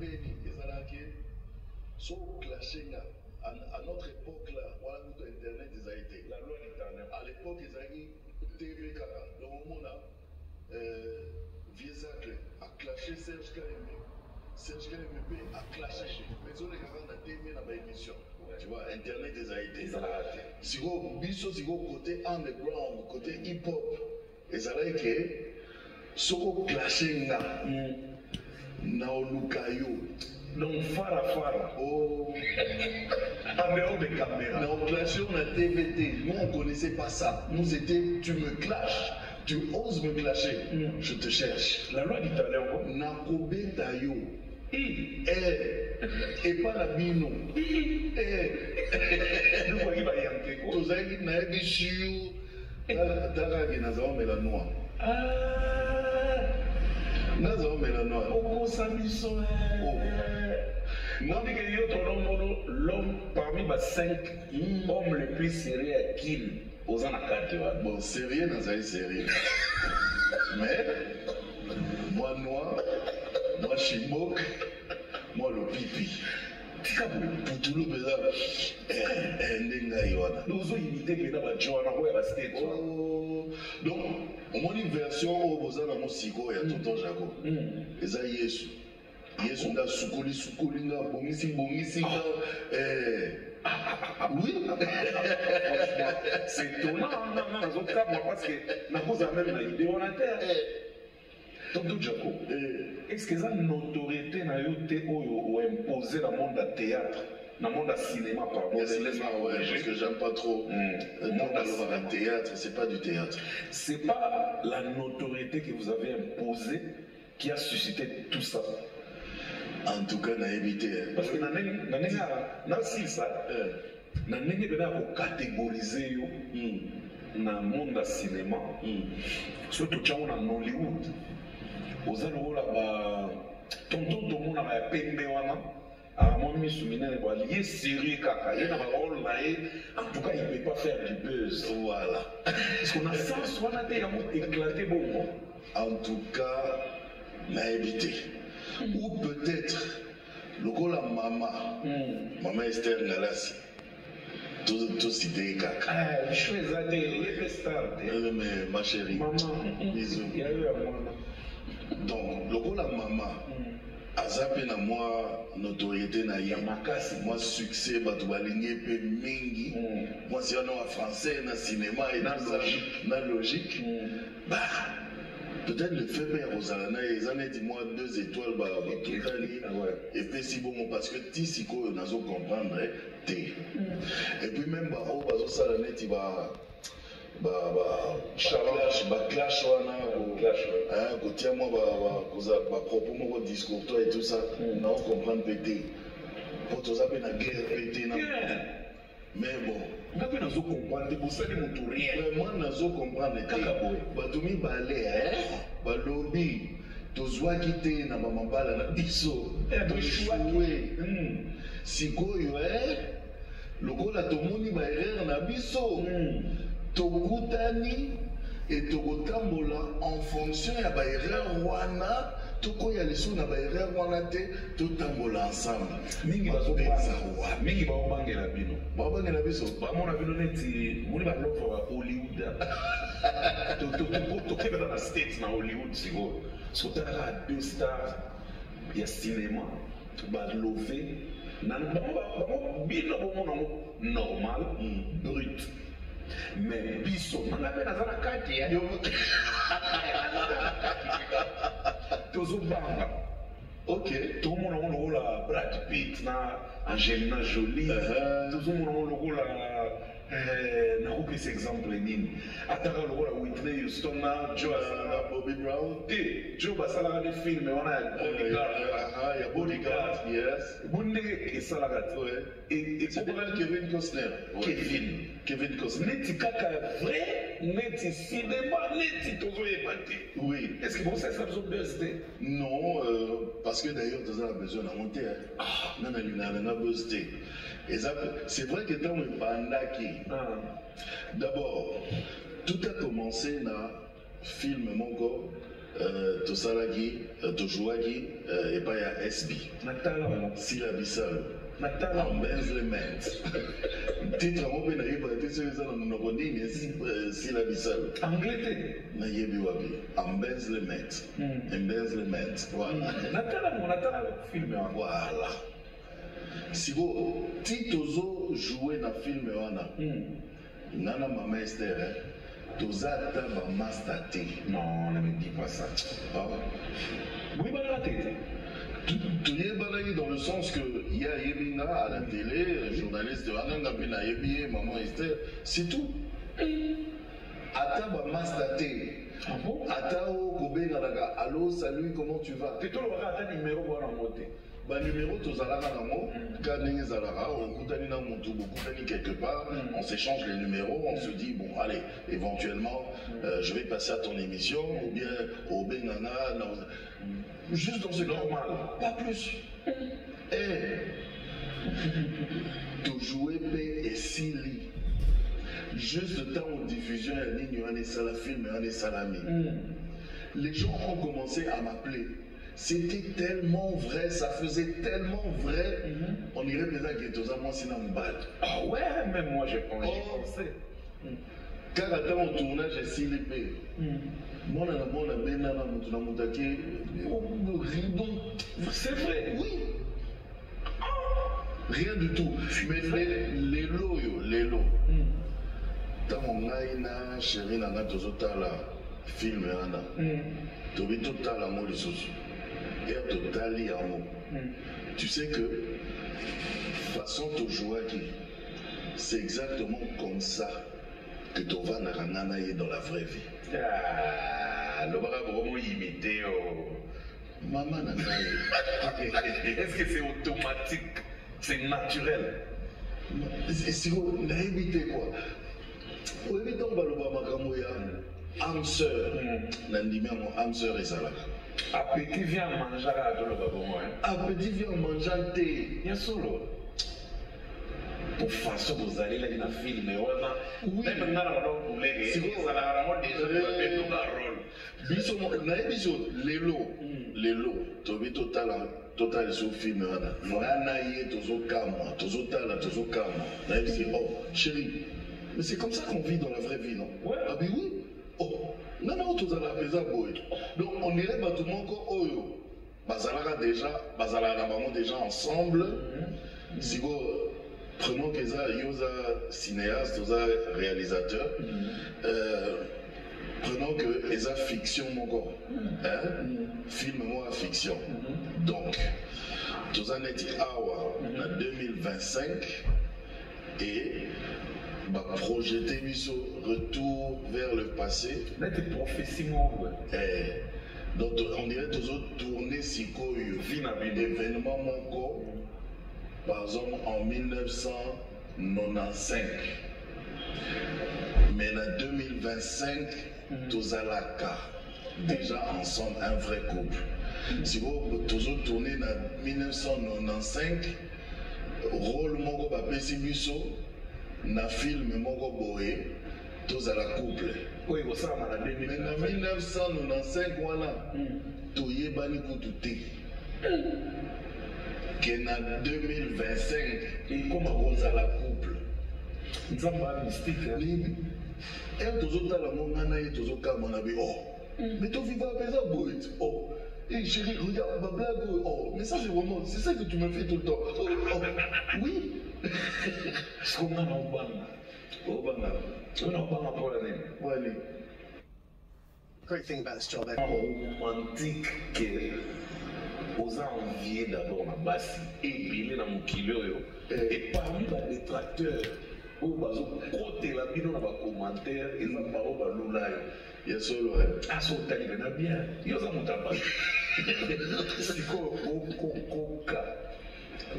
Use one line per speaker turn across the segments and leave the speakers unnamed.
Beni, à notre époque là, voilà notre internet des a été. La loi internet. À l'époque, ils avaient TV Kaka. Donc on a Viezacle a clashé Serge Kalemé. Serge Kalemé a clashé. Mais on est quand même à TV dans l'émission. Tu vois, internet des a été. Si vous biso si vous côté underground, côté hip hop, ils allaient que ce qu'on clashé na olukayo.
Donc, fara.
Oh.
En dehors des caméras.
Mais on clashait, on a TVT. Nous, on ne connaissait pas ça. Nous, c'était tu me clashes. Tu oses me clasher. Je te cherche.
La loi d'Italie,
Nakobe Tayo. Et pas la bino.
Nous voyons pas y entrer.
Tous les gens qui sont Taragi Nazao Mélanois. Nazao Mélanois.
Oko Samiso. On dit que l'homme parmi les 5 hommes les plus sérieux à Kim aux anakate.
Bon, sérieux, Nazali sérieux. Mais, moi noir, moi chimok, moi le pipi. Pour tout le monde,
nous avons imité que dans Joana,
donc, on a une version où vous avez un musico et un tonton Jaco. Et ça, Yesu. Yesu, on a soukoli, bongisi. Oui.
C'est étonnant, dans un cas, parce que nous avons même une idée en terre. Tonton Jaco, est-ce que ça une autorité ou imposée dans le monde du théâtre, dans le monde du cinéma, pardon?
Le cinéma, ouais, parce que j'aime pas trop. Le monde du théâtre, c'est pas du théâtre.
C'est pas la notoriété que vous avez imposée qui a suscité tout ça.
En tout cas, on a évité.
Parce que dans le catégoriser dans le monde du cinéma, surtout dans Hollywood, vous allez voir tonton tout le monde a pembe wana. Moi, je suis lié sérieux kaka. Il y a un rôle en tout cas, il ne peut pas faire du buzz.
Voilà.
Parce qu'on a ça, soit on a éclaté beaucoup.
En tout cas, on a évité. Ou peut-être, le gars la maman Esther Ngalasi, tout cité kaka.
Je suis les stars.
Mais ma chérie, bisous.
Il y a eu à moi.
Donc, le gars la maman, azape na moi notoriété na ye, moi succès, batu balingi pe mingi, moi si on a français na cinéma et na logique, bah. Peut-être le fait père aux Alana, ils en ont dit moi 2 étoiles, et puis si bon, parce que Tissiko, nous allons comprendre, T. Et puis même, ça va clash, côté moi, propos, mon discours, toi et tout ça, nous allons comprendre pété. Pour tout ça, la guerre pété. Mais bon.
Moi, je comprends.
Je comprends. Batumi balé, balobi, tozwa kite na mamambala na biso. Toshoué. Sikoyo, lokola tomoni ba erreur na biso. Tokutani et tokotambola en fonction ya ba erreur wana. Toko ya leso na ba erreur wana te, totambola ensemble.
Mingi baobangela bino.
Baobangela biso.
Bamona bino neti moni ba love wa Hollywood. Tokeba dans la States na Hollywood siko. Sotala 2 stars ya cinéma ba love na bino bomona normal, brut. Mais biso nanga pe nazana kati ya. Tozobanga. Ok. Tout le monde a Brad Pitt, Angelina Jolie. Tout le monde a n'aucun exemple nini. Ataka le Whitney Houston, Joe
Bobby Brown.
Joe Basala des films, on a Bodyguard.
Il y a Bodyguard, yes.
Bunde et Salagat. Et
c'est Kevin Costner. Kevin Costner.
Neti kaka vrai, neti cinéma, neti tozo épate.
Oui.
Est-ce que vous savez ça besoin de buzzter?
Non, parce que d'ailleurs, tu as besoin de monter. Non, on a besoin. C'est vrai que dans le bandaki, d'abord, tout a commencé dans le film Mongo, tosalaki tozwaki epai ya SB silabisalo embellishment titre yango mpe nayebaka te soki eza na monoko nini silabisalo nayebi wapi embellishment voilà siko ti tozojoue na filme wana nga na mama Esther toza ata bamaster te.
Non, ne me dis pas ça. Oui,
toyebanaki dans le sens que ya yebinga à la télé journaliste wana mpe nayebi maman Esther c'est tout ata bamaster te ata o kobenganaka allo salut comment tu vas numéro tozalaka nango ka ndenge ezalaka okutani na motu bokutani quelque part on s'échange les numéros, on se dit bon allez éventuellement je vais passer à ton émission ou bien au bengana juste dans ce normal pas plus to jouer pe esili juste temps de diffusion ya nini wana esala film wana esalami les gens ont commencé à m'appeler. C'était tellement vrai, ça faisait tellement vrai. On irait déjà que tous moi c'est un bal.
Ah ouais, même moi j'ai pensé.
Car attends au tournage c'est l'épée. Moi on a c'est vrai. Oui. Rien du tout. Mais les lots. Tant on a une chérie dans notre film tobi totala mo lisusu et totali yango tu sais que façon to jouaki c'est exactement comme ça que tova na rangana ye dans la vraie vie
le bras vraiment imité
maman na
est-ce que c'est automatique c'est naturel
c'est naïbité quoi ou évitons baloba makambo ya âme sœur nandimi yango âme sœur ezalaka
appétit vient mangeaka atoloba bongo
appétit vient mangeant te
ya solo po façon bozalelaki na filme wana meme nga na balokulege ezalaka nango déjà babetuka role
biso nayebi biso lelo tobi totala so filme wana nga na ye tozotala nayebi si oh chérie mais c'est comme ça qu'on vit dans la vraie vie non ah ben oui oh nana tozala peza boy donc on irait bato moko oyo bazalaka na bango déjà ensemble siko prenons que ça yoza cinéaste oza réalisateur prenons que eza fiction moko film moi fiction donc toza neti awa na 2025 et projeter biso retour vers le passé. Donc on dirait toujours tourner sikoyo événement moko par exemple en 1995 mais en 2025 tozalaka déjà ensemble un vrai couple si vous toujours tourner en 1995 rôle moko bapesi biso na film moko boye tozala couple
oui osala na 2000
mais na 1995 wana toyebani kutu te que na 2025 ekoma kozala couple
nzamba mystique
et tozotala monga na ye tozokama na bi oh mais toviva peza boye oh hey chérie regarde ma blague oh mais ça c'est vraiment c'est ça que tu me fais tout le temps oh oui
Great thing about this job,
romantique que aux enviés d'abord na basi et bilé na mokili oyo et parmi les détracteurs oyo bazokotela bino na bacommentaire eza bao balula yo
ya solo
asotali bena bien yo za moto abasi sikoyo okokoka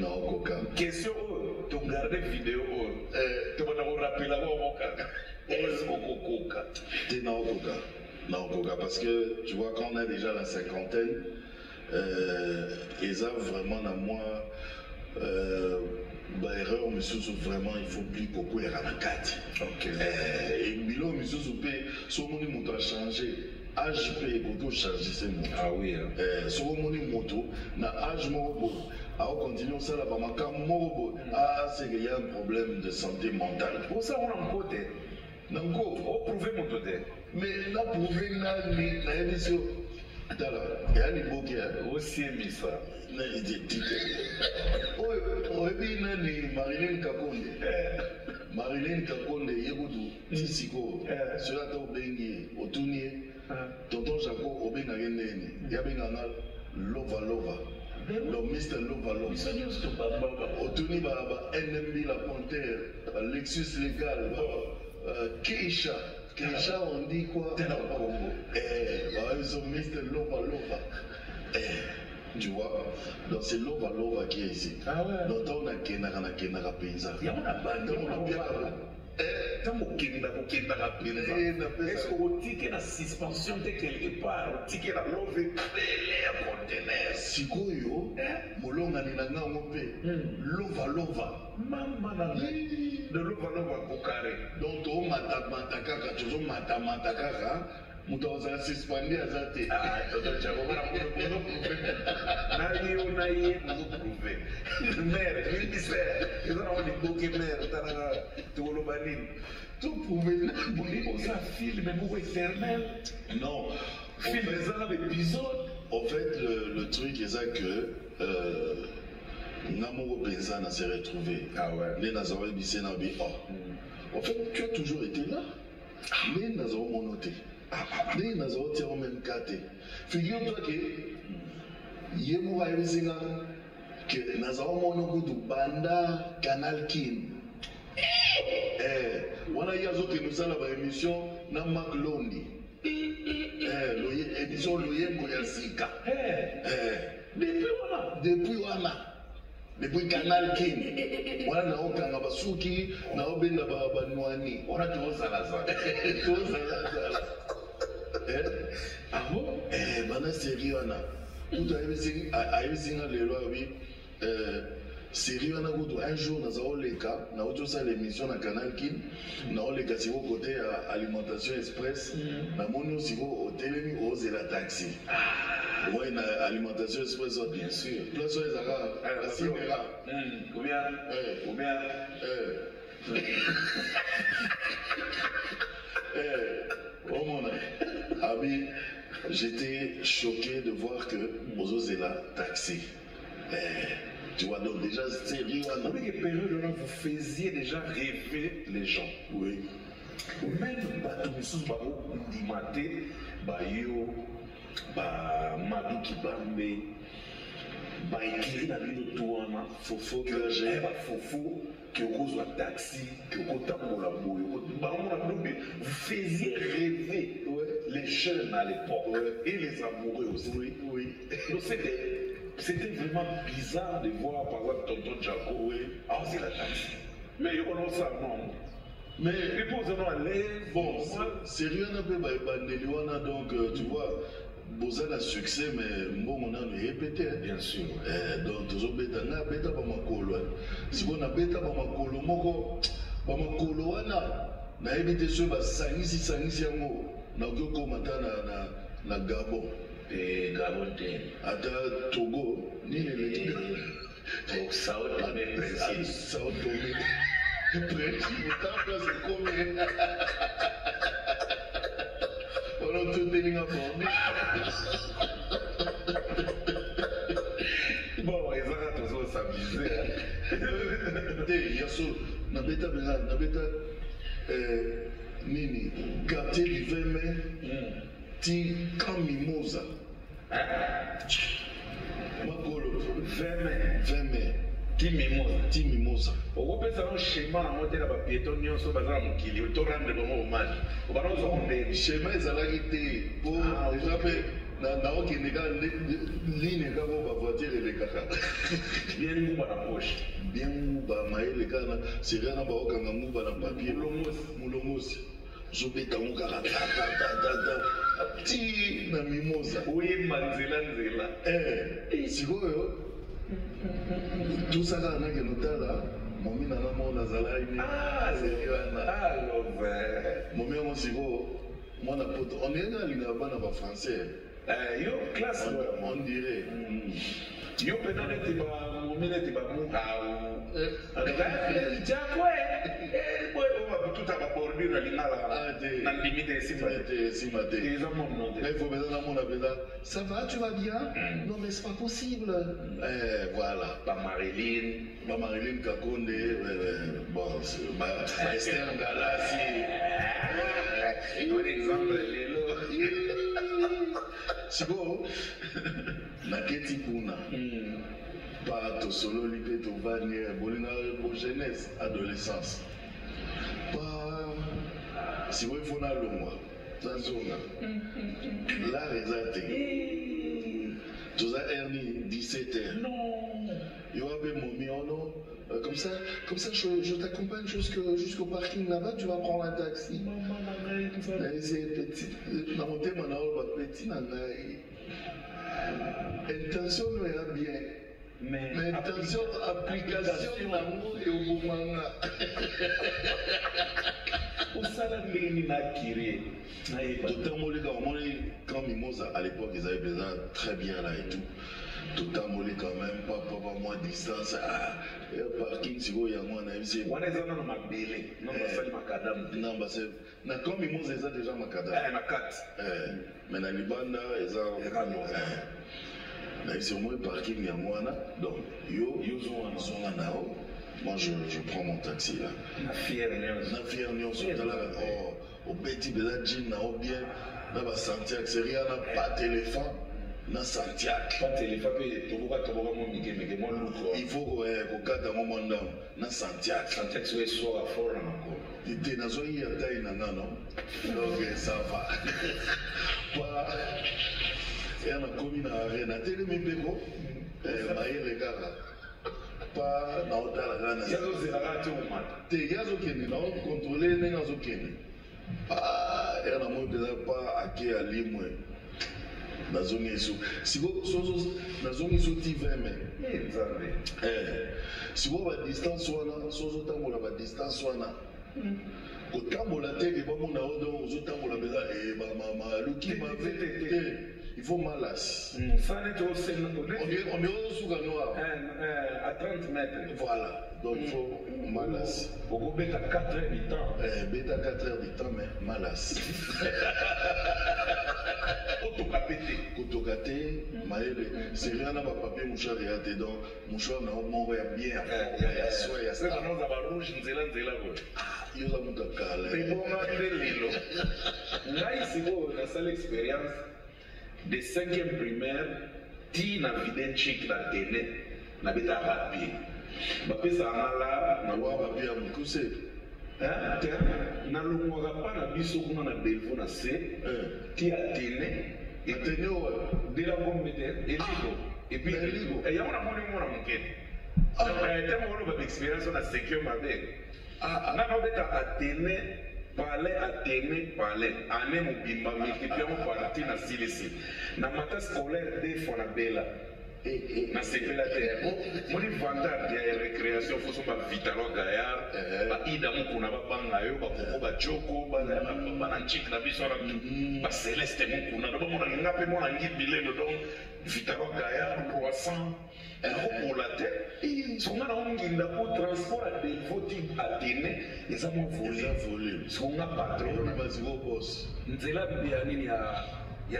na okoka
question oyo togarde vidéo oyo tobanda korapela baokokaka okokoka
te na okoka parce que tu vois quand on a déjà la cinquantaine eza vraiment na moi erreur misusu vraiment il faut plus kokwera na kati et bilo misusu mpe somoni moto a changé âge mpe ekoki ochargise moto.
Ah oui.
Soki omoni moto na âge moko boye aokontinue osala bamakambo moko boye c'est que y a un problème de santé mentale.
Osala wana moko te
nango
oprouve moto te
mais naprouve nani nayebi so tala eya liboke
osiemisa
oyebi nani Marilyn Kakonde. Marilyn Kakonde ye kutu ti sikoyo soki ata obengi ye otuni ye tonton Jaco obengaki ndeni ye abenganga lova donc Mr. Lova otuni ba NMB la Panthère ba Lexus Légal Keisha on dit quoi ils sont Mr. Lova tu vois, donc c'est Lova qui est ici.
Ah ouais.
Donc on a Kenaka Penza.
Il y a une bande. Est-ce qu'on dit qu'il y a une suspension de quelque part? On dit qu'il y a l'eau à conteneur.
Si Goyo, Molonga Ninanga Mope, Lova.
Maman, de Lova au carré.
Donc on Matakaka, tu as Matakaka. Mutawazala suspendé à Zate.
Ah, tonton Jaco, on a prouvé. Mère, ministère, ils ont dit beaucoup mère, tout le banine. Tout prouvé, on a film, mais éternel.
Non.
Film, les arabes épisodes.
En fait, le truc est ça que Namoro Benzana s'est retrouvé.
Ah ouais.
Les Nazaré Bissena B. En fait, tu as toujours été là. Les Nazaré monoté. Les Nazaré tiennent au même quartier. Figure-toi que Yemo a eu que Nazaré monoté Banda Canal Kin. On a eu nous avons la émission na Mark Londi. Émission Loyembo Yassika. Depuis Wana. Depuis Canal King. Wana na okanga basuki na obenda ba Nwani.
On a tout ça là.
Ah bon? Bana série wana. Kuto ayebisinga lelo abi série wana kuto un jour naza oleka na oto sa l'émission na Canal King na oleka siko côté alimentation express na moni siko hotelemi ozela taxi. Oui, l'alimentation express, bien sûr. Place où ils ont la cinéra.
Ou bien.
Oh mon ami, j'étais choqué de voir que Mozo est là, taxi. Tu vois, donc déjà, c'est sérieux.
Dans quelle période vous faisiez déjà rêver les gens?
Oui.
Même Batumissous Baro, Ndimate, Bayo. Madou Kibambe, écrit dans le tournant, Fofo, que j'ai Fofo, que vous un taxi, que vous vous faisiez rêver les jeunes à l'époque et les amoureux aussi.
Oui.
Donc c'était vraiment bizarre de voir par exemple tonton Jaco, c'est la taxi. Mais on a ça, non.
Mais
réponds-nous à l'aise.
Bon, sérieux, on a peu donc tu vois. Boza na succès mais mbongo nano répété
bien sûr
donc tozo beta na beta ba makolo si on a beta ba makolo moko ba makolo wana na ebité so ba sangisi yango na ko mata na Gabon
Gabon te
ata Togo ni le
au Sao Tomé Principe
Sao Tomé Principe ta place comme on tout tenir à border.
Bon, ils ont toujours s'amuser.
Il y a ça, na beta nini, quartier du 20 mai, ti Camp Mimosa. Makolo, 20 mai. Ti Mimosa.
On peut faire un schéma à monter la piéton, on se base à mon kili, on tourne de bon hommage. On va nous emmener.
Schéma, ils allaient quitter pour déjà na okendeka ligne kaka bavoiture elekaka
bien nguba na poche
bien nguba mayele kana seria na baokanga nguba na papier mulongosi zobeta ngo kaka ti na mimosa
oyemba nzela
sikoyo tusaka nake notala momi nanga mo nazala ini
momi yango sikoyo
Moi, on est dans les français.
Yo, classe,
on dirait.
Yo, peut-être que tu vas tout à bordure na limite
ça va, tu vas bien? Non mais c'est pas possible. Voilà. Marilyn Kakonde, bon, Esther Galassi.
Un exemple,
c'est bon. Naketi Puna. Pas to solo lipe to vanier, bolina jeunesse, adolescence. Pas si vous faites un long dans zone. Là, les tout ça, Ernie, 17h.
Non.
Il y aura mon miono. Comme ça, je t'accompagne jusqu'au parking là-bas, tu vas prendre un taxi. C'est petit. Dans mon thème, on a petit. Intention, nous est bien. Mais attention, application l'amour et au moment là.
Au salaire de l'Akiri.
Totalement, quand Mimosa, à l'époque, ils avaient besoin très bien là et tout. Totalement, quand même, pas moins de distance. Parking, si vous, il y a moins d'avis.
On est dans ma belle. Non, c'est macadam.
Non, parce que quand Mimosa, ils ont déjà macadam. Mais dans les bandes, ils ont. C'est au moins parking, il y a moins là. Donc, yo, sont là. Moi, je prends mon taxi là.
La fière,
au petit de la jean, bien, dans la Santiago, c'est rien, pas de téléphone, dans Santiago.
Pas de téléphone,
il faut qu'on garde un moment dans Santiago.
Santiago, c'est soit fort encore.
Il était dans une taille, non? Donc, ça va. Et on a commis dans l'arène, à Télémébéro, Maïre Gara. Pas dans la grande. Il y a des gens qui contrôlent les gens qui il y a des gens qui pas à qui aller moins. Dans la zone ici. Si vous dans la zone ici, tu vas mais. Si vous avez distance, soit là, soit vous avez distance, soit là. Quand vous avez des gens qui ont des il faut malas.
On
est au Souganois.
À 30 mètres.
Voilà. Donc il faut malas.
Au bêta 4 heures du temps.
Bêta 4 heures du temps, mais malas. Autocaté, maëlle. C'est rien à ma papier, mouchoir et à tes dents. Mouchoir n'a pas bien.
Il y a ça. Non, ça va rouge, il y a
il y a un calme.
C'est bon, là, ici, on a ça l'expérience. De 5e primaire, ti na vidé chic la télé, na beta papier. Papier ça là,
na wa papier à mukuse.
Na longwa pa na biso kuna na belvo na se, ti a télé, et
télé
de la bombe de eligo. Et puis eligo. Et ya on a mon mukete. Tellement on a expérience na 5e avec. Na beta a télé. Parler à Téné, parler. Année Mubimba, multipliant par la Silesi. Na matin scolaire, des fois la bella. Na sepe la terre. Mon inventaire de récréation, faut son vitalo gaillard. Ba ida mukuna ba banga yo, ba koko ba joko, ba nanchik na biso na ba céleste mukuna. Do ba mona ngape mona ngibile donc vitalo gaillard croissant. Pour la tête, si on a un transport à des votiques à Téné, ils ont volé. Si on a patron, nous avons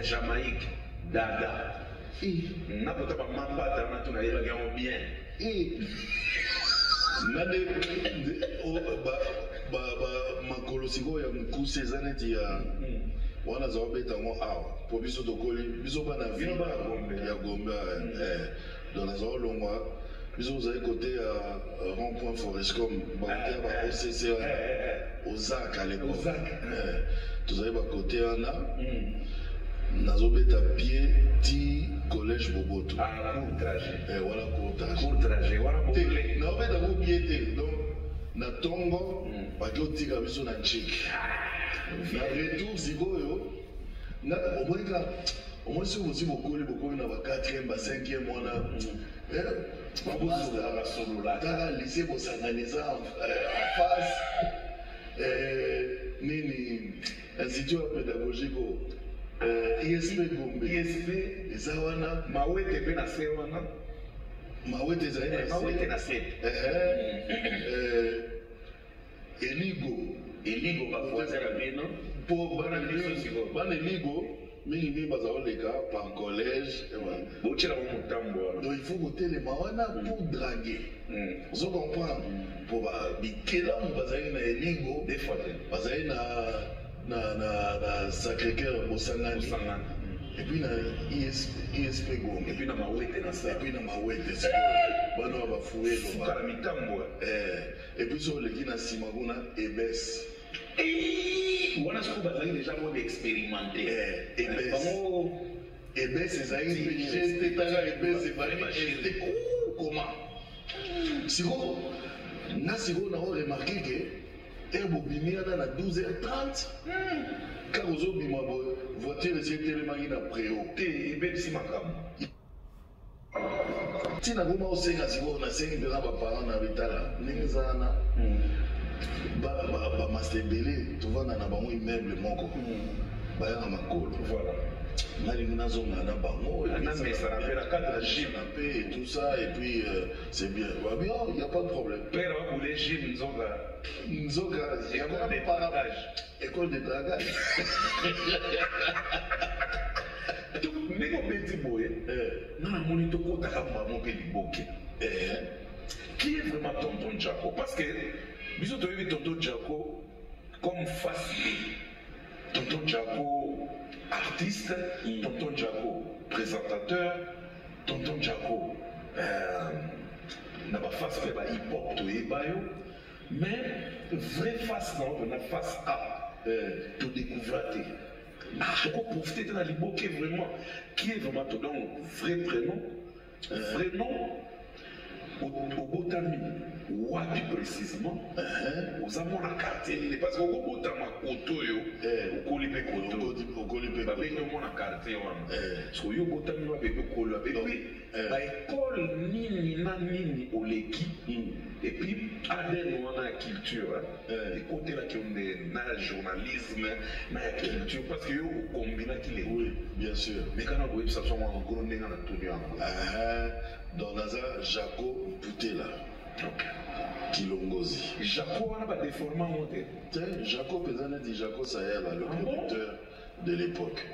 Jamaïque, Dada. Nous n'avons pas Mambata, nous avons bien.
Makolo siko ya mkuse zaneti ya wana za wabeta ngo awa po biso tokoli biso bana vi ya Gombe dans la zone longue biso vous avez côté rond-point Forestcom bancaire ba OCC au ZAC à l'époque vous avez ba côté ana nazobeta pied ti collège Boboto
court trajet
voilà
court trajet voilà
bouclé na obeta ko pied donc na tongo bakotika biso na chiki na retour sikoyo na omoika au si vous beaucoup na ba 4e ba 5e wana babozola la solo là dans le lycée bo s'organiser en face nini institut pédagogique ISP Gombe
ISP
eza wana
mawete mpe na se wana
mawete ezali
mawete na se eligo bavoisin na bino
mpo bana eligo mingi baza koleka par collège
botela mo motambo wana
donc il faut kotelema wana pour draguer ozo comprendre mpo bikelamu bazali na eligo
des fois
bazali na Sacré-Cœur bosangani et puis na ISP Gombe
et puis na mawete na sa
et puis na mawete bana bafuelo
fuka na mitambo
et puis so leki na nsima kuna ebes
wana siko bazali déjà mode expérimenté
ebes ezali geste tanga ebes ebali ete koma siko nga siko na remarqué que bobimi wana na 12h30 kaka ozobima voiture esi etelemaki na préo
te ebebisi makambo
ntina koma osenga sikoyo nasengi mpenza baparent na bitala ndenge eza wana bamaster ebele tovanda na bango immeuble moko bayaka makolo nalingi nazonga na bango
namesana mpe na kati na gym
mpe et tout ça et puis c'est bien babi il y a pas de problème
père bakule gym nzoka
école de dragage
ndenge obeti boye nga namoni tokotaka mamo mpe liboke qui est vraiment tonton Jaco parce que biso toyebi tonton Jaco comme face B tonton Jaco artiste tonton Jaco présentateur tonton Jaco na baface mpe bahip-hop toyeba yo mais vraie face na oyo na face A todécouvra te tokoprofite te na liboke vraiment qui est vraiment to donc vrai prénom vrai nom obotami wapi précisément oza mona quartier nini parce que okobotama koto oyo okoli mpe koto babengi omona quartier wana so oyo obotami babebe okolo abebi baekole nini na nini oleki epuis ADN wana ya culture ekotelaki yo nde na ya journalisme na ya culture parce que yo okombinaki lewi
bien sûr
mais kana koyebisa biso mwa ngolo ndenge na toni yango
donc naza Jaco Mputela Kilongozi
Jaco wana badéforma ngo te
Jaco mpenza neti Jaco Sayala le producteur de l'époque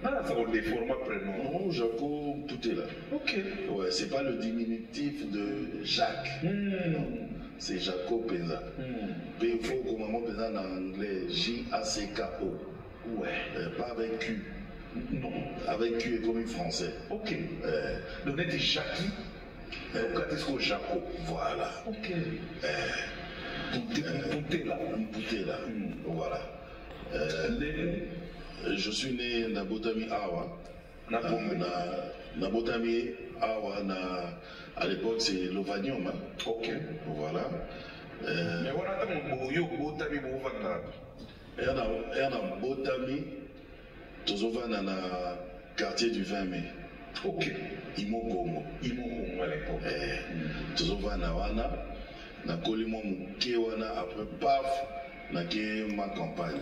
ça on déforma prénom
non Jaco Mputela ouais c'est pas le diminutif de Jacques non c'est Jaco Penza mais il faut comme maman Penza en anglais J-A-C-K-O ouais pas avec Q non avec Q et comme français
donc on dit Jackie Okatisko Jaco
voilà Mputela voilà je suis né na Botami Awa na Botami Awa à l'époque c'est Lovanium voilà
mais voilà tant yo Botami bovanda
na Botami tozovanda na quartier du 20 mai Imokongo
à l'époque
tozovanda wana nakoli mwa moke wana après paf nake ma campagne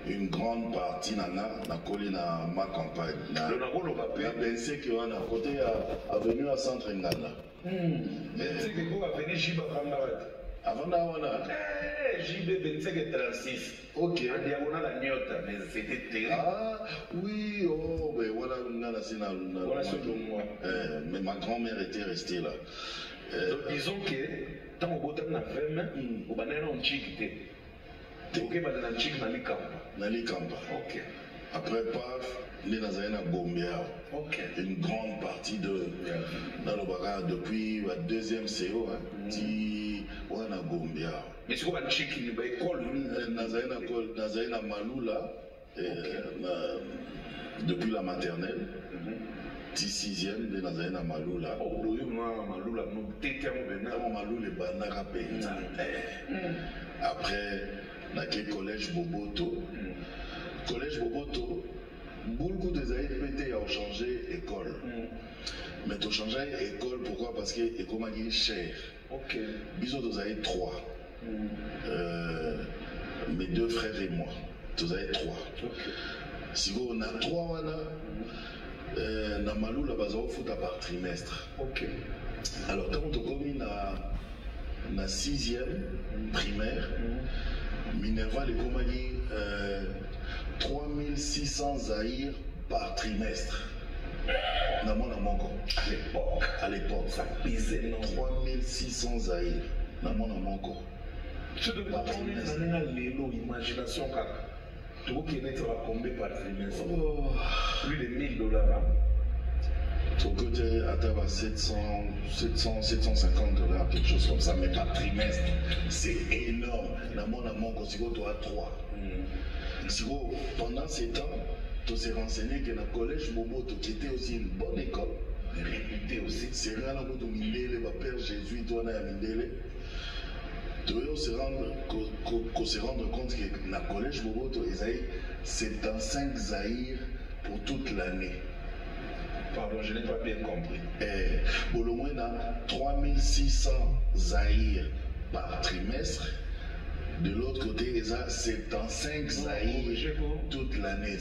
une grande partie nakoli na ma campagne na Benseke wana côté avenue à centre Nganda avant da wana
JB Benseke 36 en diagonale à Nyota mais c'était terrible
oui ben voilà ngana sina mais ma grand-mère était restée là
donc disons que tant au botam na veme au banana on chikite ok banana chik na likamba après paf les nazari na Gombe une grande partie de nalobaka depuis la deuxième CO ti wana Gombe mais c'est quoi un chik ni ba école
nazari na Malula depuis la maternelle ti 6e de nazari na Malula
Malula no tete mo bena
Malula bandaka penza après nake collège Boboto beaucoup des années pété à changer école mais tu changer école pourquoi parce que l'école est cher bisous des années 3 mes 2 frères et moi. Vous avez 3. Si on a 3, na malou la base au foot par trimestre. Alors quand on commence na 6e primaire, Minerva les compagnies 3600 zaïrs par trimestre. À l'époque, ça pesait 3600 zaïrs.
Tu ne peux pas l'imagination car tu vois qu'il est combien par trimestre. Plus de $1000.
Ton côté atteint 750 $, quelque chose comme ça, mais par trimestre. C'est énorme. Dans mon amour, tu as 3. Pendant ces temps, tu t'es renseigné que dans le collège Moboto, qui était aussi une bonne école, réputée aussi, c'est rien à de Mindele, ma père Jésus, toi, on a Mindele. Tu dois se rendre compte que dans le collège Moboto, ils ont 75 zaïrs pour toute l'année.
Pardon, je n'ai pas bien compris.
Pour le moins, 3600 zaïrs par trimestre. De l'autre côté, ils ont 75 zaïrs toute l'année.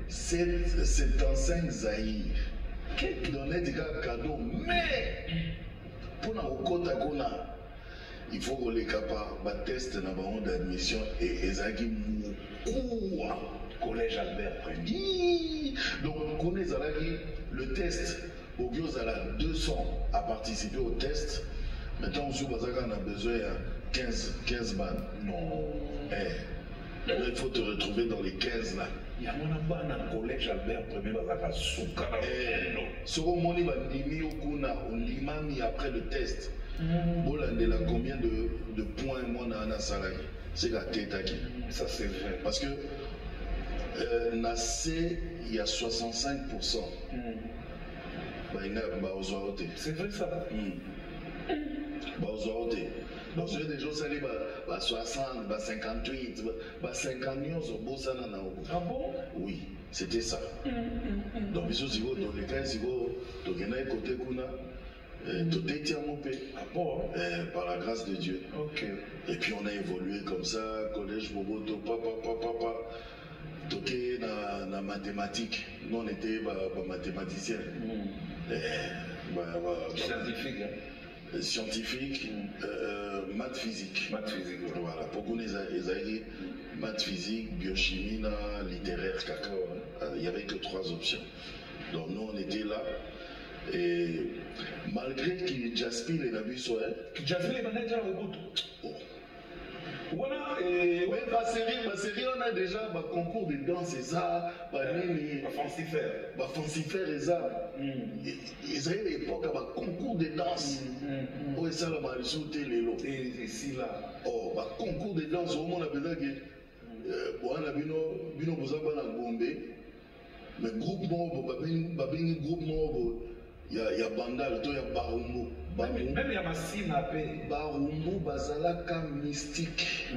75 zaïrs. Qui donnait des cadeaux. Mais, pour nous, il faut qu'on les capable de tester dans le d'admission et ils ont collège Albert Premier. Donc, on a le test. Au lieu de 200 à participer au test, maintenant, on a besoin de 15 balles. Non. Là, il faut te retrouver dans les 15 là.
Il y a un collège Albert Premier qui a
sur le monde, on l'imami après le test. Bon, là, il a combien de points moi dans la salle? C'est la tête qui.
Ça, c'est vrai.
Parce que Nassé, il y a 65%.
C'est vrai ça.
Donc, il y a des gens qui sont 60, 58, 51 au beau sana.
Ah bon?
Oui, c'était ça. Donc, dans les cas, si vous avez côté Kuna, tout était amoupé.
Ah bon?
Par la grâce de Dieu.
Ok.
Et puis, on a évolué comme ça, collège Boboto, papa. Toqué dans la mathématique. Nous, on était mathématiciens.
Scientifique.
Scientifique, maths physique.
Maths physique.
Voilà. Pour nous, ils avaient maths physique, biochimie, littéraire, caca. Il n'y avait que 3 options. Donc, nous, on était là. Et malgré qu'il Jaspil et Nabi Soel.
Jaspil est manager au bout.
Voilà, et oui, ma série, on a déjà un concours de danse et ça, fancifère et ça. Ils avaient l'époque un concours de danse. Oui, ça, là, ils sont les lots.
Et si là.
Oh, un concours de danse, au moins, on a besoin que. On a besoin de Gombe. Mais groupe mort, groupe mort, il y a Bandal, il y a Barumbo.
Même il y a Massine à paix.
Barumbo Bazalaka mystique.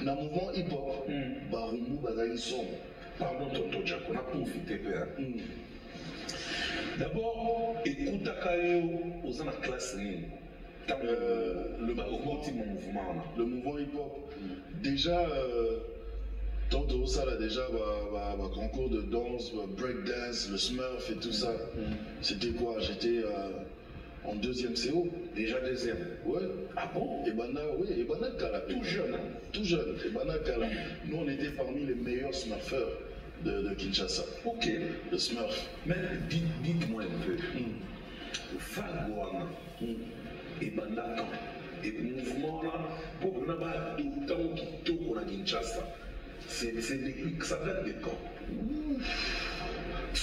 Dans le mouvement hip-hop, Barumbo Bazali son.
Pardon, Tonton Jack, on a profité. D'abord, écoute Akayo aux la classe
le mouvement hip-hop. Déjà, tantôt ça là déjà, concours de danse, breakdance, le Smurf et tout ça. C'était quoi? J'étais en 2e CO.
Déjà 2e?
Ouais.
Ah bon?
Et Bana Kala.
Tout jeune. Hein?
Tout jeune. Et Bana Kala. Nous, on était parmi les meilleurs Smurfeurs de Kinshasa.
Ok.
Le Smurf.
Mais dites-moi un peu. Fagouana. Et Bana Kala. Et le mouvement là, pour nous avoir tout le temps qui tourne à Kinshasa. C'est depuis que ça date de quand?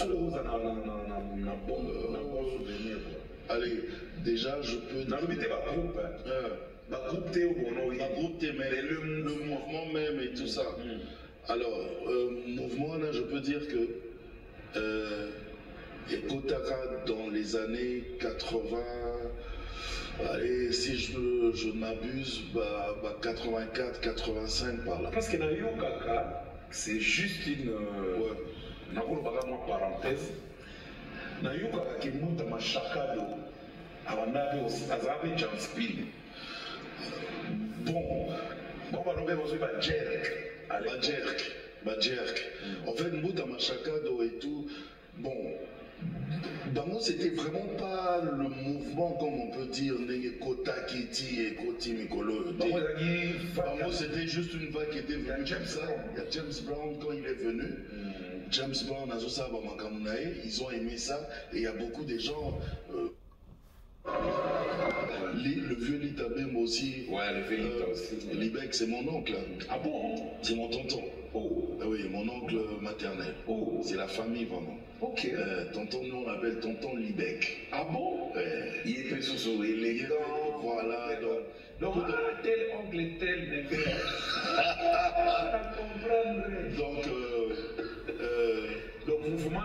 Alors, vous avez un bon souvenir.
Allez, déjà, je peux dire. Groupe, mais le mouvement même et tout ça. Alors, mouvement, là, je peux dire que Ekotaka, dans les années 80, allez, si je m'abuse, 84, 85 par là.
Parce que dans Yokaka, c'est juste une parenthèse. Dans Yokaka, qui monte à Machakado, à Wanabe aussi, à Zabe Janspil. Bon,
Badjerk. En fait, Mbouta Machakado et tout, bon, Bango, c'était vraiment pas le mouvement, comme on peut dire, Kota Kiti et Koti Mikolo. Bango, c'était juste une vague qui était venue comme ça. Il y a James Brown quand il est venu. James Brown, Azosa Bamakamunae, ils ont aimé ça. Et il y a beaucoup de gens. Le vieux Litabem aussi.
Ouais, le vieux Litabem aussi.
Libec, c'est mon oncle.
Ah bon?
C'est mon tonton.
Oh.
Ah oui, mon oncle maternel.
Oh.
C'est la famille vraiment.
Ok.
Tonton, nous on l'appelle tonton Libec.
Ah bon?
Il est sous élégant. Voilà.
Donc, tel oncle et tel neveu. Donc, mouvement,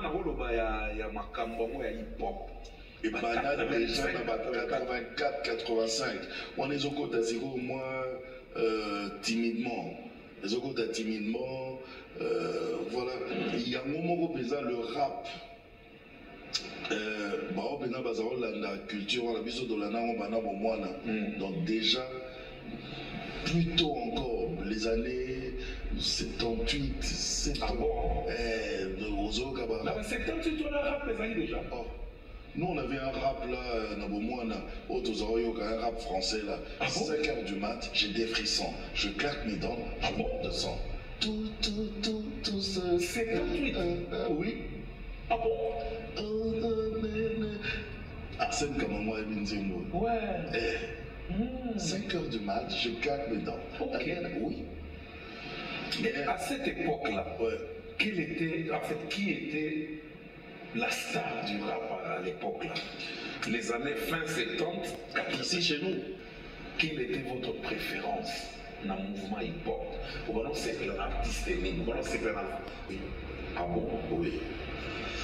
il y a Makambo, il y a hip-hop.
Et Banane déjà dans 84-85. On est au côté d'Aziro, moi, timidement. Les autres côté timidement. Voilà. Il y a un moment où le rap. La culture, la vision de la langue, donc déjà, plus tôt encore, les années 78, 70.
Ah bon?
Là,
78, on a rap les années déjà.
Oh. Nous, on avait un rap là, un rap français là.
Ah bon?
5 heures du mat, j'ai des frissons. Je claque mes dents, je monte de sang. Tout ça.
78?
Oui.
Ah bon?
Arsène Kamamwa et Binzingo.
Ouais.
5 heures du mat, je claque mes dents.
Okay.
Oui.
Mais à cette époque-là, qui était la star du rap à l'époque-là? Les années fin 70,
ici chez nous.
Quelle était votre préférence dans le mouvement hip-hop? Vous connaissez un artiste aimé, vous connaissez un... Ah bon?
Oui.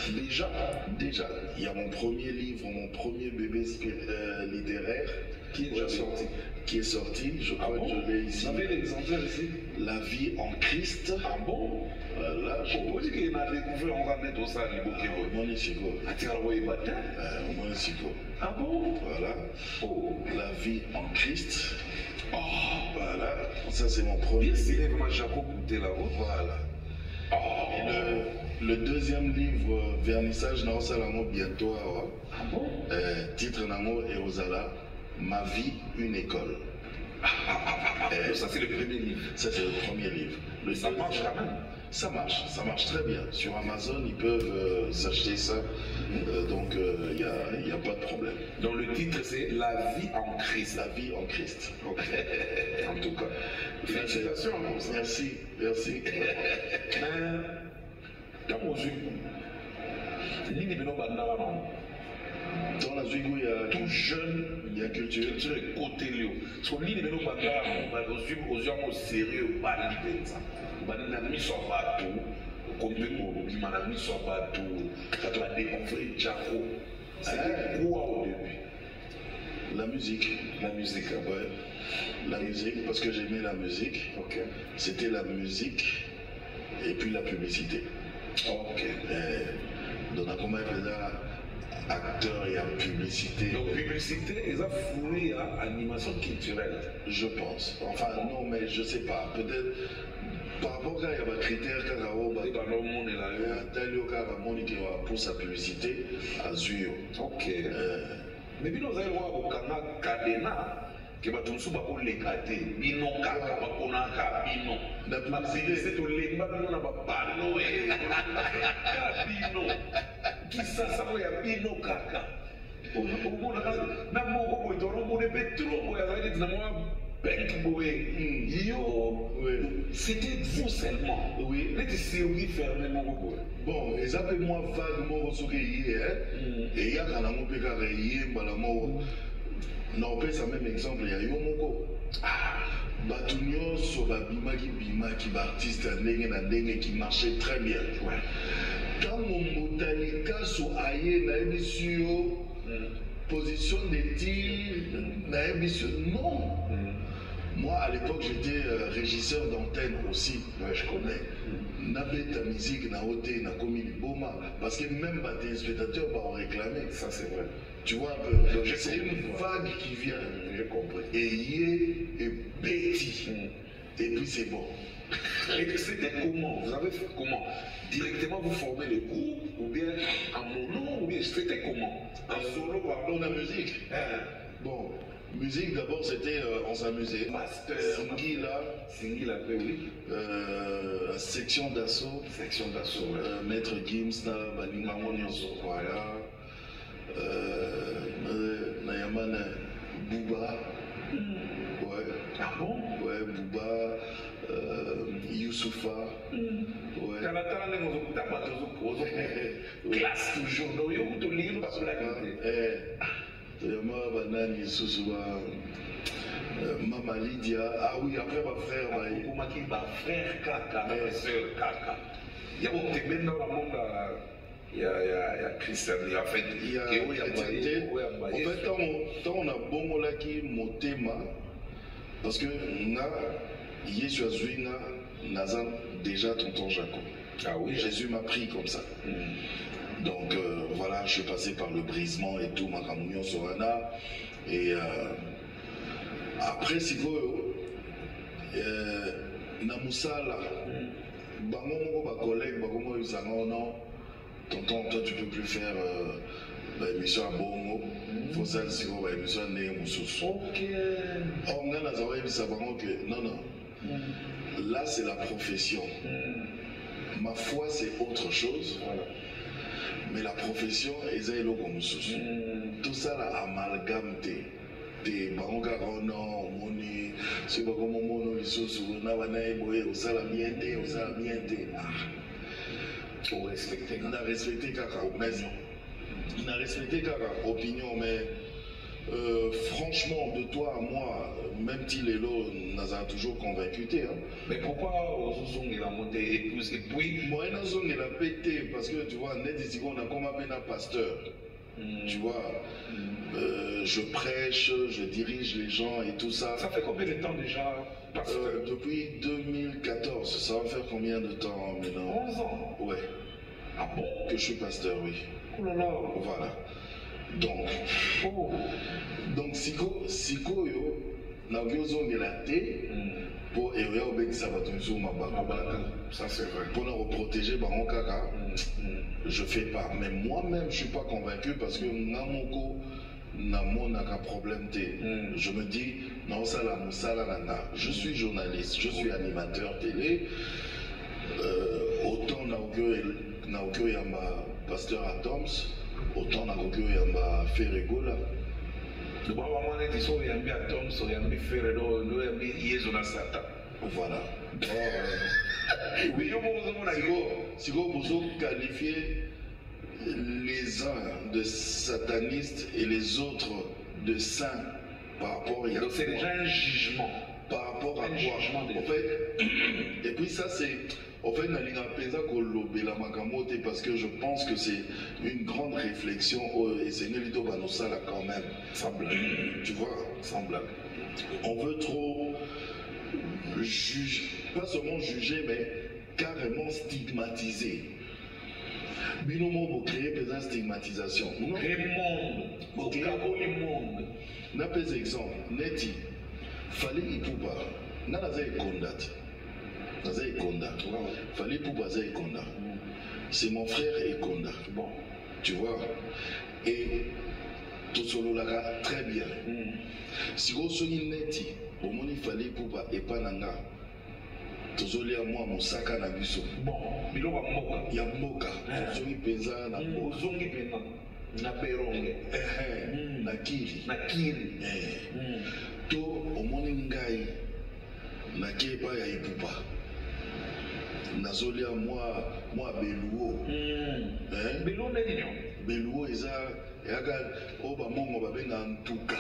Déjà, il y a mon premier livre, mon premier bébé littéraire
qui est déjà sorti.
Qui est sorti, je crois que je l'ai ici.
Vous avez l'exemplaire ici?
La vie en Christ.
Ah bon?
Voilà.
Vous dites qu'il a découvert, on va mettre ça à l'époque.
Monisiko. Monisiko.
Ah bon?
Voilà.
Oh.
La vie en Christ.
Oh.
Voilà. Ça, c'est mon premier.
Il est vraiment Jacob Bouté là-haut.
Voilà.
Oh.
Le deuxième livre, Vernissage Naosalamo bientôt.
Ah bon?
Titre Namo et Ozala, Ma vie, une école.
Ça c'est le premier livre.
Ça c'est le premier livre.
Ça marche quand même.
Ça marche très bien. Sur Amazon, ils peuvent s'acheter ça. Donc il n'y a pas de problème.
Donc le titre c'est La vie en Christ.
La vie en Christ.
Okay. En tout cas, félicitations.
Merci.
Dans mon yeux, l'île est dans la Zouigou, il y a tout jeune, il y a culture, et côté Léo. Sur l'île de Nobanda, on va aux yeux sérieux, pas l'hiver. On va mis sur bateau, comme on a mis sur bateau, quand on a découvert Jaco. C'est quoi au début?
La musique, ouais. La musique, parce que j'aimais la musique.
Okay.
C'était la musique et puis la publicité.
Ok.
Donc, comment il faisait acteur et en publicité.
Donc, publicité, ils ont fourré à animation culturelle.
Je pense. Enfin, non, mais je sais pas. Peut-être. Par rapport à des critères pour sa publicité, à Zuyo.
Ok. Mais bien, nous allons voir au Cadena. Que va tout souba pour les gâter, bino kaka, va qu'on a bino. La publicité, c'est tout les bino na bano et bino. Qui ça va bino kaka. Na moko boy, toro mo de betro boy, ça dit na moi bank boy. Yo, c'était vous seulement.
Oui.
Les séries fermées mon boy.
Bon, ils appellent moi vaguement ce qu'il y a, et il y a quand on peut carrer, balamo. Non, c'est le même exemple, il y a Yomoko. Batunyo, Sobabima qui est artiste qui marchait très bien. Quand mon botanica sur Aye, Naïbissio, position des tirs, Naïbissio, non. Moi, à l'époque, j'étais régisseur d'antenne aussi. Je connais. N'avait ta musique, n'a ôté, n'a commis le boma. Parce que même des spectateurs vont réclamer.
Ça, c'est vrai.
Tu vois un peu. C'est une vague qui vient.
J'ai compris.
Et Yé et Betty. et puis c'est bon.
Et c'était comment? Vous avez fait comment? Directement vous formez le groupe, ou bien en mono, ou bien c'était comment? En solo,
Parlons de la musique. Bon, musique d'abord c'était on s'amusait.
Master.
Singila,
oui.
Section d'assaut.
Section d'assaut.
Maître Gims, Balinga Monyoso, voilà. Nayamane Bouba. Ouais.
Ah bon?
Ouais, Bouba. Youssoufa. Ouais.
Classe toujours. Donc, il y a tout parce que la
Toyama Banani Sousoua. Mama Lydia. Ah oui, après ma frère.
Ma frère Kaka, ma soeur Kaka. Il y a beaucoup de dans le monde. Il y a Christian, en fait.
Il y a chrétienté. En fait, tant on a bon là qui motema, parce que Jésus a joué Nazan déjà tonton Jacob.
Ah oui.
Jésus m'a pris comme ça. Donc voilà, je suis passé par le brisement et tout, ma communion Sorana. Et après, si vous Namusala, Bango, ma collègue, Bango, non, tonton, toi tu peux plus faire émission à Bongo. Faut ça, si vous avez émission à Némoussous. Ok. On a que non, non. Là, c'est la profession. Ma foi, c'est autre chose. Voilà. Mais la profession, tout ça, là, amalgame. Des bangas, non, moni, c'est pas comme mon les sous, on a ça la miente, on ça la miente.
Faut respecter.
On a respecté Kaka, mais on a respecté Kaka, opinion, mais franchement, de toi à moi, même Tilelo nous a toujours convaincu. Hein.
Mais pourquoi Ozozong il a monté et puis
moi, Ozozong il a pété parce que tu vois, on a comme un pasteur. Tu vois, je prêche, je dirige les gens et tout ça.
Ça fait combien de temps déjà, pasteur?
Depuis 2014. Ça va faire combien de temps maintenant?
11 ans.
Ouais.
Ah bon?
Que je suis pasteur, oui.
Oh là là.
Voilà. Donc, Siko yo, na Ozozong il a été pour
ça c'est vrai.
Pour nous protéger Baron Kaka, je fais pas. Mais moi-même, je suis pas convaincu parce que Namoko n'a pas problème. Je me dis, non, ça la je suis journaliste, je suis animateur télé. Autant Naokyo Yamba, pasteur Atoms, autant Naokyo Yamba Ferregola. Voilà. Si vous qualifiez les uns de satanistes et les autres de saints par rapport à...
Donc c'est déjà un jugement.
Par rapport à
un
quoi
jugement
en fait, et puis ça c'est... En fait, parce que je pense que c'est une grande réflexion et c'est là quand même.
Semblable.
Tu vois, semblable. On veut trop juger, pas seulement juger, mais carrément stigmatiser. Binomo pour créer des stigmatisations.
Pour créer le monde.
N'a pas exemple. Neti, fallait y pouvoir. N'a pas condat. Fallait pouvoir y condat. C'est mon frère Ekonda. Bon, tu vois. Et tout solo là très bien. Si vous soyez neti, au moins il fallait pouvoir et pas nanga. Tozoli à moi mon sac à nabiso.
Bon, biloko moka.
Ya moka. Tozoli pesa na moka.
Ozongi pena. Na peronge.
Na kiri.
Na kiri.
To omoni ngai na kepa ya ipupa. Nazoli à moi beluo.
Beluo na nini?
Beluo eza yaga oba mongo babenga ntuka.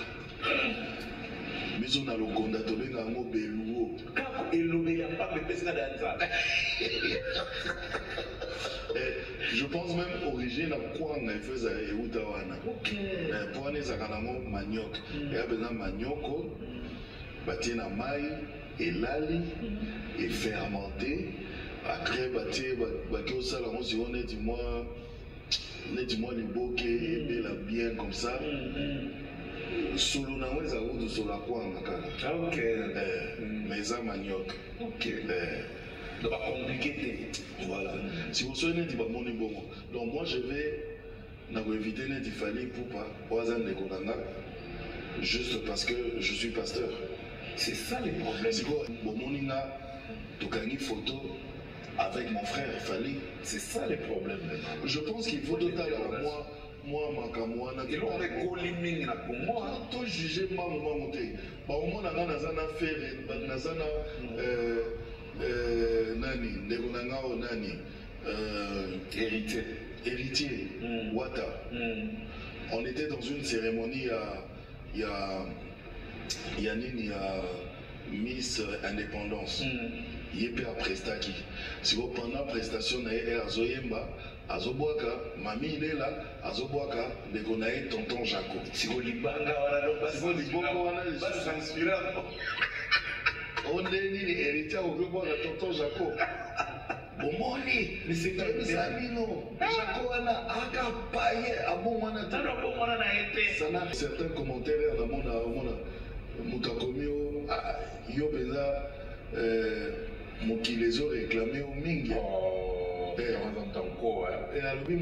Miso na lokonda tobenga ngo beluo.
Kako elobe ya pa pesa danza.
Je pense même origine à quoi on a fait ça et Utawana. Pour les akanamo manioc. Et à besoin manioko, batina maï et lali et fermenté. Après baté bakio salamo si on est dis-moi les bokeh et la bien comme ça. solo nango eza kutu solo akwanga kaka.
Ok.
Mais eza manioc.
Ok. Donc pas compliqué.
Voilà. Si vous soyez net, il va monter bon. Donc moi je vais éviter net, il fallait pour pas juste parce que je suis pasteur.
C'est ça les problèmes.
C'est quoi? Bon moninga, tu as une photo avec mon frère, il fallait.
C'est ça les problèmes.
Je pense qu'il faut total moi makamwana.
Et l'on est coliming là pour moi.
Toi juger ma maman monter. Bah au moins on a nazana faire, nazana nani, negonanga o nani, héritier, Wata. On était dans une cérémonie il y a Miss Indépendance. Il y a Prestaki. Si vous pendant la prestation, Azoyemba, Azoboaka, mamie il est là, Azoboaka, de Gonaï, tonton Jaco.
Si vous libanga,
on est héritier au globe de tonton Jaco. Bomoni, mais c'est comme ça, Nino. Jaco ana akapaye, abomana été. Ça n'a certains commentaires dans mon Kakomio, Yobeza, Mokilezo réclamé au Ming. Et à lui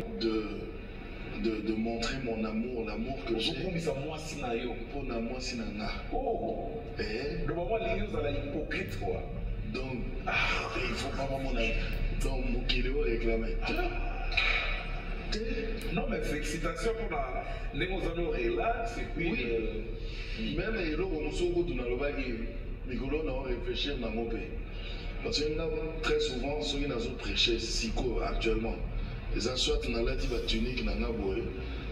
de montrer mon amour, l'amour que j'ai. Pour moi, c'est nana.
Le moment où vous allez hypocrite, quoi.
Donc, il faut pas mon amour. Donc, Mokilezo réclamé.
Non, mais félicitations pour la négociation relax. Et puis,
oui. Même si on se retrouve dans le bagage, Nicolas n'a réfléchir dans mon pays. Parce que très souvent, ceux qui ont prêché Siko actuellement, ils ont soit dans la tunique,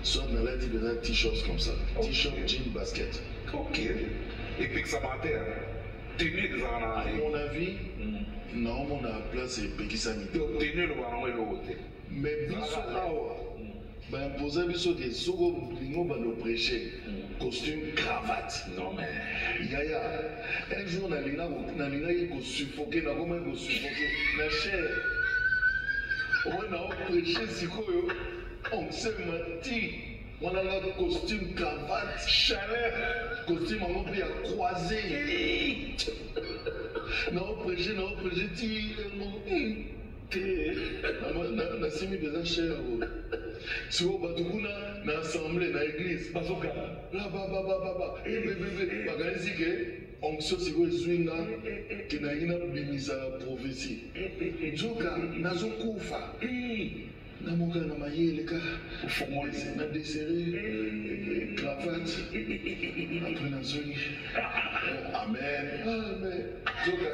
soit dans la t-shirt comme ça. T-shirt, jean, basket.
Ok. Et puis que ça m'intéresse.
À mon avis, non, on a place et Pékisami. Mais bien imposer biso des sogo lingo bando prêcher costume cravate.
Non mais
yaya un jour na linga ko suffoquer na comment ko suffoquer na chair. On a prêché sikoyo on se menti. On a le costume cravate chaleur costume en bien croisé. Non prêché ti na simi besoin cher si vous battez na assemblée na église bazoka là baba bébé baganisi que onction siko ezwinga que na ina bimisa prophétie nzoka nazokufa na moka na mayele ka na desserré cravate après nazongi amen nzoka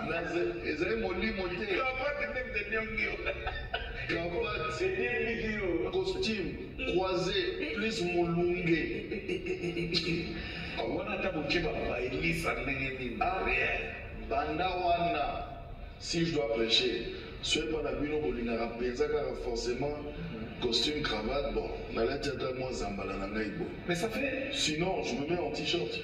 naze ezali molimo te cravate, costume, croisé, plus molungue. Bandawana, si je dois prêcher, soyez pas la bino bolingara penzaka forcément costume, cravate, bon, on a la tête à moi zambala na naïbo.
Mais ça fait.
Sinon, je me mets en t-shirt.